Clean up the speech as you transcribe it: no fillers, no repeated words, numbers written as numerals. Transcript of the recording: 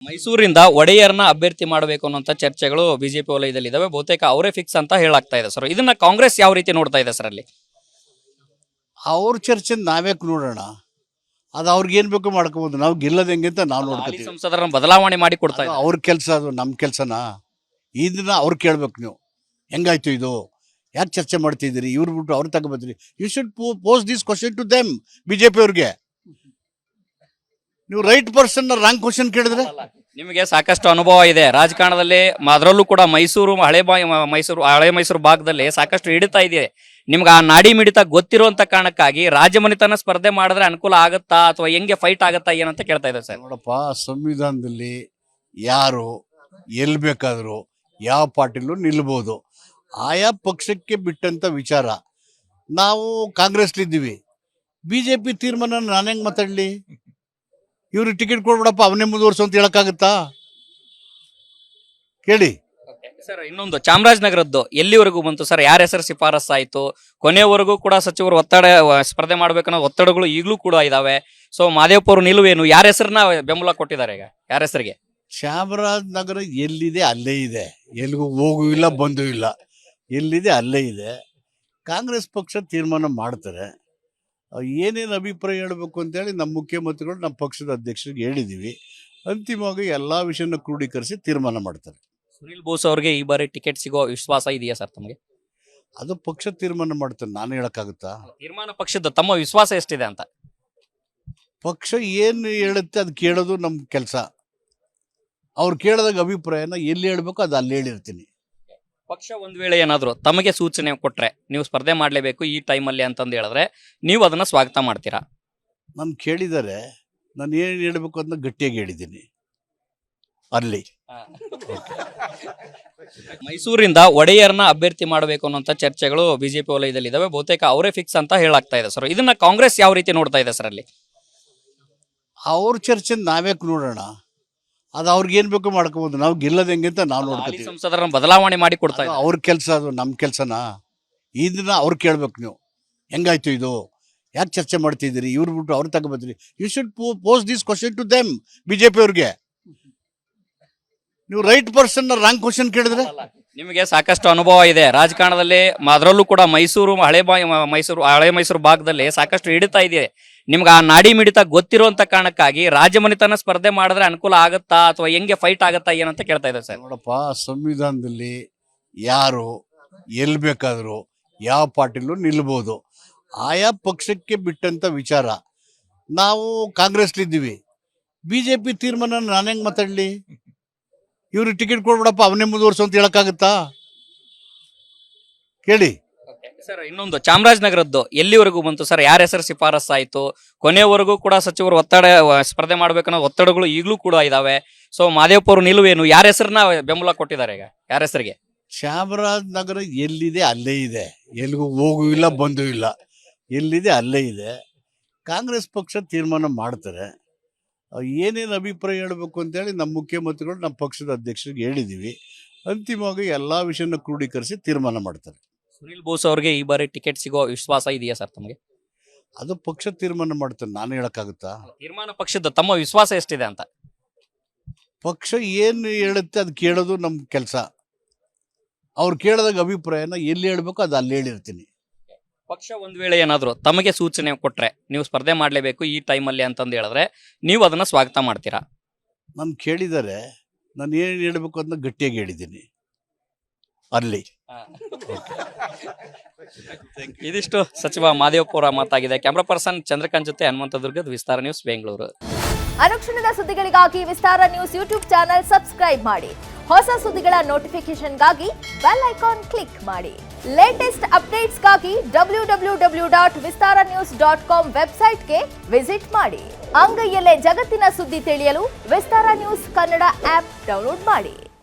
ಮೈಸೂರಿಂದ ಒಡೆಯರ್ನ ಅಭ್ಯರ್ಥಿ ಮಾಡಬೇಕು ಅನ್ನೋಂಥ ಚರ್ಚೆಗಳು ಬಿಜೆಪಿ ವಲಯದಲ್ಲಿ ಇದಾವೆ. ಬಹುತೇಕ ಅವರೇ ಫಿಕ್ಸ್ ಅಂತ ಹೇಳಾಗ್ತಾ ಇದೆ ಸರ್. ಇದನ್ನ ಕಾಂಗ್ರೆಸ್ ಯಾವ ರೀತಿ ನೋಡ್ತಾ ಇದೆ ಸರ್ ಅಲ್ಲಿ? ಅವ್ರ ಚರ್ಚೆ ನಾವ್ಯಾಕೆ ನೋಡೋಣ, ಅದು ಅವ್ರಿಗೆ ಏನ್ ಬೇಕು ಮಾಡ್ಕೋಬಹುದು. ನಾವು ಗೆಲ್ಲದ ಹೆಂಗೆ ಅಂತ ನಾವು ನೋಡ್ತೀವಿ. ಸಂಸದರನ್ನ ಬದಲಾವಣೆ ಮಾಡಿ ಕೊಡ್ತಾ ಇದೆ. ಅವ್ರ ಕೆಲಸ, ಅದು ನಮ್ಮ ಕೆಲಸನಾ? ಇದನ್ನ ಅವ್ರು ಕೇಳ್ಬೇಕು. ನೀವು ಹೆಂಗಾಯ್ತು ಇದು, ಯಾಕೆ ಚರ್ಚೆ ಮಾಡ್ತಿದ್ದೀರಿ, ಇವ್ರು ಬಿಟ್ಟು ಅವ್ರು ತಗೋಬತ್ತೀರಿ. You should pose this question to them. BJP ಅವ್ರಿಗೆ ನೀವು ರೈಟ್ ಪರ್ಸನ್ ರಾಂಗ್ ಕ್ವಶನ್ ಕೇಳಿದ್ರೆ. ನಿಮಗೆ ಸಾಕಷ್ಟು ಅನುಭವ ಇದೆ ರಾಜಕಾರಣದಲ್ಲಿ, ಅದರಲ್ಲೂ ಕೂಡ ಮೈಸೂರು ಹಳೆ ಮೈಸೂರು ಭಾಗದಲ್ಲಿ ಸಾಕಷ್ಟು ಹಿಡಿತಾ ಇದೆ. ನಿಮ್ಗೆ ಆ ನಾಡಿ ಮಿಡಿತ ಗೊತ್ತಿರುವಂತ ಕಾರಣಕ್ಕಾಗಿ ರಾಜಮನೆತನ ಸ್ಪರ್ಧೆ ಮಾಡಿದ್ರೆ ಅನುಕೂಲ ಆಗುತ್ತಾ ಅಥವಾ ಹೆಂಗೆ ಫೈಟ್ ಆಗುತ್ತಾ ಏನಂತ ಕೇಳ್ತಾ ಇದೆ ಸರ್. ನೋಡಪ್ಪ, ಸಂವಿಧಾನದಲ್ಲಿ ಯಾರು ಎಲ್ಲಿ ಬೇಕಾದರೂ ಯಾವ ಪಾರ್ಟಿಲೂ ನಿಲ್ಬೋದು. ಆಯಾ ಪಕ್ಷಕ್ಕೆ ಬಿಟ್ಟಂತ ವಿಚಾರ. ನಾವು ಕಾಂಗ್ರೆಸ್ಲಿದ್ದೀವಿ, ಬಿಜೆಪಿ ತೀರ್ಮಾನ ನಾನು ಹೆಂಗೆ ಮಾತಾಡಲಿ? ಇವ್ರಿಗೆ ಟಿಕೆಟ್ ಕೊಡ್ಬಿಡಪ್ಪ, ಅವನೇ ಮುಂದುವರ್ಸು ಅಂತ ಹೇಳಕ್ಕಾಗತ್ತಾ? ಕೇಳಿ ಸರ್. ಇನ್ನೊಂದು ಚಾಮರಾಜನಗರದ್ದು ಎಲ್ಲಿವರೆಗೂ ಬಂತು ಸರ್? ಯಾರ ಹೆಸರು ಶಿಫಾರಸ್ ಆಯ್ತು? ಕೊನೆಯವರೆಗೂ ಕೂಡ ಸಚಿವರು ಸ್ಪರ್ಧೆ ಮಾಡ್ಬೇಕನ್ನೋ ಒತ್ತಡಗಳು ಈಗಲೂ ಕೂಡ ಇದಾವೆ. ಸೊ ಮಾದೇವಪ್ಪ ನಿಲುವೇನು, ಯಾರ ಹೆಸರನ್ನ ಬೆಂಬಲ ಕೊಟ್ಟಿದ್ದಾರೆ ಈಗ? ಯಾರ ಹೆಸರಿಗೆ? ಚಾಮರಾಜನಗರ ಎಲ್ಲಿದೆ ಅಲ್ಲೇ ಇದೆ, ಎಲ್ಲಿಗೂ ಹೋಗೂ ಇಲ್ಲ ಬಂದೂ ಇಲ್ಲ. ಎಲ್ಲಿದೆ ಅಲ್ಲೇ ಇದೆ. ಕಾಂಗ್ರೆಸ್ ಪಕ್ಷ ತೀರ್ಮಾನ ಮಾಡ್ತಾರೆ. ಏನೇನು ಅಭಿಪ್ರಾಯ ಹೇಳಬೇಕು ಅಂತೇಳಿ ನಮ್ಮ ಮುಖ್ಯಮಂತ್ರಿಗಳು ನಮ್ಮ ಪಕ್ಷದ ಅಧ್ಯಕ್ಷರಿಗೆ ಹೇಳಿದ್ದೀವಿ. ಅಂತಿಮವಾಗಿ ಎಲ್ಲ ವಿಷಯನ ಕ್ರೋಢೀಕರಿಸಿ ತೀರ್ಮಾನ ಮಾಡ್ತಾರೆ. ಸುನಿಲ್ ಬೋಸ್ ಅವ್ರಿಗೆ ಈ ಬಾರಿ ಟಿಕೆಟ್ ಸಿಗೋ ವಿಶ್ವಾಸ ಇದೆಯಾ ಸರ್ ತಮಗೆ? ಅದು ಪಕ್ಷ ತೀರ್ಮಾನ ಮಾಡ್ತಾರೆ, ನಾನು ಹೇಳಕ್ಕಾಗುತ್ತಾ? ತೀರ್ಮಾನ ಪಕ್ಷದ ತಮ್ಮ ವಿಶ್ವಾಸ ಎಷ್ಟಿದೆ ಅಂತ? ಪಕ್ಷ ಏನು ಹೇಳುತ್ತೆ ಅದು ಕೇಳೋದು ನಮ್ಮ ಕೆಲಸ. ಅವ್ರು ಕೇಳಿದಾಗ ಅಭಿಪ್ರಾಯನ ಎಲ್ಲಿ ಹೇಳ್ಬೇಕು ಅದು ಅಲ್ಲಿ ಹೇಳಿರ್ತೀನಿ. ಪಕ್ಷ ಒಂದ್ ವೇಳೆ ಏನಾದ್ರು ತಮಗೆ ಸೂಚನೆ ಕೊಟ್ರೆ ನೀವು ಸ್ಪರ್ಧೆ ಮಾಡ್ಲೇಬೇಕು ಈ ಟೈಮಲ್ಲಿ ಅಂತಂದು ಹೇಳಿದ್ರೆ ನೀವು ಅದನ್ನ ಸ್ವಾಗತ ಮಾಡ್ತೀರಾ? ನಾನು ಕೇಳಿದರೆ ನಾನು ಏನು ಹೇಳ್ಬೇಕು ಅಂತ ಗಟ್ಟಿಯಾಗಿ ಹೇಳಿದ್ದೀನಿ. ಅಲ್ಲಿ ಮೈಸೂರಿಂದ ಒಡೆಯರ್ನ ಅಭ್ಯರ್ಥಿ ಮಾಡಬೇಕು ಅನ್ನೋಂಥ ಚರ್ಚೆಗಳು ಬಿಜೆಪಿ ವಲಯದಲ್ಲಿ ಇದಾವೆ. ಬಹುತೇಕ ಅವರೇ ಫಿಕ್ಸ್ ಅಂತ ಹೇಳಾಗ್ತಾ ಇದೆ ಸರ್. ಇದನ್ನ ಕಾಂಗ್ರೆಸ್ ಯಾವ ರೀತಿ ನೋಡ್ತಾ ಇದೆ ಸರ್ ಅಲ್ಲಿ? ಅವ್ರ ಚರ್ಚೆ ನಾವ್ಯಾಕೆ ನೋಡೋಣ, ಅದು ಅವ್ರಿಗೆ ಏನ್ ಬೇಕು ಮಾಡ್ಕೋಬಹುದು. ನಾವು ಗೆಲ್ಲದ ಹೆಂಗೆ ಅಂತ ನಾವು ನೋಡ್ತೀವಿ. ಸಂಸದರನ್ನ ಬದಲಾವಣೆ ಮಾಡಿ ಕೊಡ್ತಾ ಇದೆ. ಅವ್ರ ಕೆಲಸ, ಅದು ನಮ್ಮ ಕೆಲಸನಾ? ಇದನ್ನ ಅವ್ರು ಕೇಳ್ಬೇಕು. ನೀವು ಹೆಂಗಾಯ್ತು ಇದು, ಯಾಕೆ ಚರ್ಚೆ ಮಾಡ್ತಿದ್ದೀರಿ, ಇವ್ರು ಬಿಟ್ಟು ಅವ್ರು ತಗೋಬತ್ತೀರಿ. You should pose this question to them. BJP ಅವ್ರಿಗೆ ನೀವು ರೈಟ್ ಪರ್ಸನ್ ರಾಂಗ್ ಕ್ವಶನ್ ಕೇಳಿದ್ರೆ. ನಿಮಗೆ ಸಾಕಷ್ಟು ಅನುಭವ ಇದೆ ರಾಜಕಾರಣದಲ್ಲಿ, ಅದರಲ್ಲೂ ಕೂಡ ಹಳೆ ಮೈಸೂರು ಭಾಗದಲ್ಲಿ ಸಾಕಷ್ಟು ಹಿಡಿತಾ ಇದೆ. ನಿಮ್ಗೆ ಆ ನಾಡಿ ಮಿಡಿತ ಗೊತ್ತಿರುವಂತ ಕಾರಣಕ್ಕಾಗಿ ರಾಜಮನೆತನ ಸ್ಪರ್ಧೆ ಮಾಡಿದ್ರೆ ಅನುಕೂಲ ಆಗುತ್ತಾ ಅಥವಾ ಹೆಂಗೆ ಫೈಟ್ ಆಗುತ್ತಾ ಏನಂತ ಕೇಳ್ತಾ ಇದೆ ಸರ್. ನೋಡಪ್ಪ, ಸಂವಿಧಾನದಲ್ಲಿ ಯಾರು ಎಲ್ಲಿ ಬೇಕಾದರೂ ಯಾವ ಪಾರ್ಟಿಲೂ ನಿಲ್ಬೋದು. ಆಯಾ ಪಕ್ಷಕ್ಕೆ ಬಿಟ್ಟಂತ ವಿಚಾರ. ನಾವು ಕಾಂಗ್ರೆಸ್ಲಿದ್ದೀವಿ, ಬಿಜೆಪಿ ತೀರ್ಮಾನ ನಾನು ಹೆಂಗೆ ಮಾತಾಡಲಿ? ಇವ್ರಿಗೆ ಟಿಕೆಟ್ ಕೊಡ್ಬಿಡಪ್ಪ, ಅವನೇ ಮುಂದುವರ್ಸು ಅಂತ ಹೇಳಕ್ಕಾಗತ್ತಾ? ಕೇಳಿ ಸರ್. ಇನ್ನೊಂದು ಚಾಮರಾಜನಗರದ್ದು ಎಲ್ಲಿವರೆಗೂ ಬಂತು ಸರ್? ಯಾರ ಹೆಸರು ಶಿಫಾರಸ್ ಆಯ್ತು? ಕೊನೆಯವರೆಗೂ ಕೂಡ ಸಚಿವರು ಸ್ಪರ್ಧೆ ಮಾಡ್ಬೇಕನ್ನೋ ಒತ್ತಡಗಳು ಈಗಲೂ ಕೂಡ ಇದಾವೆ. ಸೊ ಮಾದೇವಪ್ಪ ನಿಲುವೇನು, ಯಾರ ಹೆಸರನ್ನ ಬೆಂಬಲ ಕೊಟ್ಟಿದ್ದಾರೆ ಈಗ? ಯಾರ ಹೆಸರಿಗೆ? ಚಾಮರಾಜನಗರ ಎಲ್ಲಿದೆ ಅಲ್ಲೇ ಇದೆ, ಎಲ್ಲಿಗೂ ಹೋಗೂ ಇಲ್ಲ ಬಂದೂ ಇಲ್ಲ. ಎಲ್ಲಿದೆ ಅಲ್ಲೇ ಇದೆ. ಕಾಂಗ್ರೆಸ್ ಪಕ್ಷ ತೀರ್ಮಾನ ಮಾಡ್ತಾರೆ. ಏನೇನು ಅಭಿಪ್ರಾಯ ಹೇಳಬೇಕು ಅಂತೇಳಿ ನಮ್ಮ ಮುಖ್ಯಮಂತ್ರಿಗಳು ನಮ್ಮ ಪಕ್ಷದ ಅಧ್ಯಕ್ಷರಿಗೆ ಹೇಳಿದ್ದೀವಿ. ಅಂತಿಮವಾಗಿ ಎಲ್ಲ ವಿಷಯನ ಕ್ರೋಢೀಕರಿಸಿ ತೀರ್ಮಾನ ಮಾಡ್ತಾರೆ. ಸುನಿಲ್ ಬೋಸ್ ಅವ್ರಿಗೆ ಈ ಬಾರಿ ಟಿಕೆಟ್ ಸಿಗೋ ವಿಶ್ವಾಸ ಇದೆಯಾ ಸರ್ ತಮಗೆ? ಅದು ಪಕ್ಷ ತೀರ್ಮಾನ ಮಾಡ್ತಾರೆ, ನಾನು ಹೇಳಕ್ಕಾಗುತ್ತಾ? ತೀರ್ಮಾನ ಪಕ್ಷದ ತಮ್ಮ ವಿಶ್ವಾಸ ಎಷ್ಟಿದೆ ಅಂತ? ಪಕ್ಷ ಏನು ಹೇಳುತ್ತೆ ಅದು ಕೇಳೋದು ನಮ್ಮ ಕೆಲಸ. ಅವ್ರು ಕೇಳಿದಾಗ ಅಭಿಪ್ರಾಯನ ಎಲ್ಲಿ ಹೇಳ್ಬೇಕು ಅದು ಅಲ್ಲಿ ಹೇಳಿರ್ತೀನಿ. ಪಕ್ಷ ಒಂದ್ ವೇಳೆ ಏನಾದ್ರು ತಮಗೆ ಸೂಚನೆ ಕೊಟ್ರೆ ನೀವು ಸ್ಪರ್ಧೆ ಮಾಡ್ಲೇಬೇಕು ಈ ಟೈಮಲ್ಲಿ ಅಂತಂದು ಹೇಳಿದ್ರೆ ನೀವು ಅದನ್ನ ಸ್ವಾಗತ ಮಾಡ್ತೀರಾ? ನಾನು ಕೇಳಿದರೆ ನಾನು ಏನು ಹೇಳ್ಬೇಕು ಅಂತ ಗಟ್ಟಿಯಾಗಿ ಹೇಳಿದ್ದೀನಿ. ಅಲ್ಲಿ ಇದಿಷ್ಟು ಸಚಿವ ಮಾದೇವಪ್ಪ ಅವರ ಮಾತಾಗಿದೆ. ಕ್ಯಾಮ್ರಾ ಪರ್ಸನ್ ಚಂದ್ರಕಾಂತ್ ಜೊತೆ ಹನುಮಂತದುರ್ಗದ ವಿಸ್ತಾರ ನ್ಯೂಸ್, ಬೆಂಗಳೂರು. ಅನುಕ್ಷಣದ ಸುದ್ದಿಗಳಿಗಾಗಿ ವಿಸ್ತಾರ ನ್ಯೂಸ್ ಯೂಟ್ಯೂಬ್ ಚಾನೆಲ್ ಸಬ್ಸ್ಕ್ರೈಬ್ ಮಾಡಿ. ಹೊಸ ಸುದ್ದಿಗಳ ನೋಟಿಫಿಕೇಶನ್ಗಾಗಿ ಬೆಲ್ ಐಕಾನ್ ಕ್ಲಿಕ್ ಮಾಡಿ. ಲೇಟೆಸ್ಟ್ ಅಪ್ಡೇಟ್ಸ್ಗಾಗಿ www.vistaranews.com ವೆಬ್ಸೈಟ್ಗೆ ವಿಸಿಟ್ ಮಾಡಿ. ಅಂಗೈಯಲ್ಲೇ ಜಗತ್ತಿನ ಸುದ್ದಿ ತಿಳಿಯಲು ವಿಸ್ತಾರ ನ್ಯೂಸ್ ಕನ್ನಡ ಆಪ್ ಡೌನ್ಲೋಡ್ ಮಾಡಿ.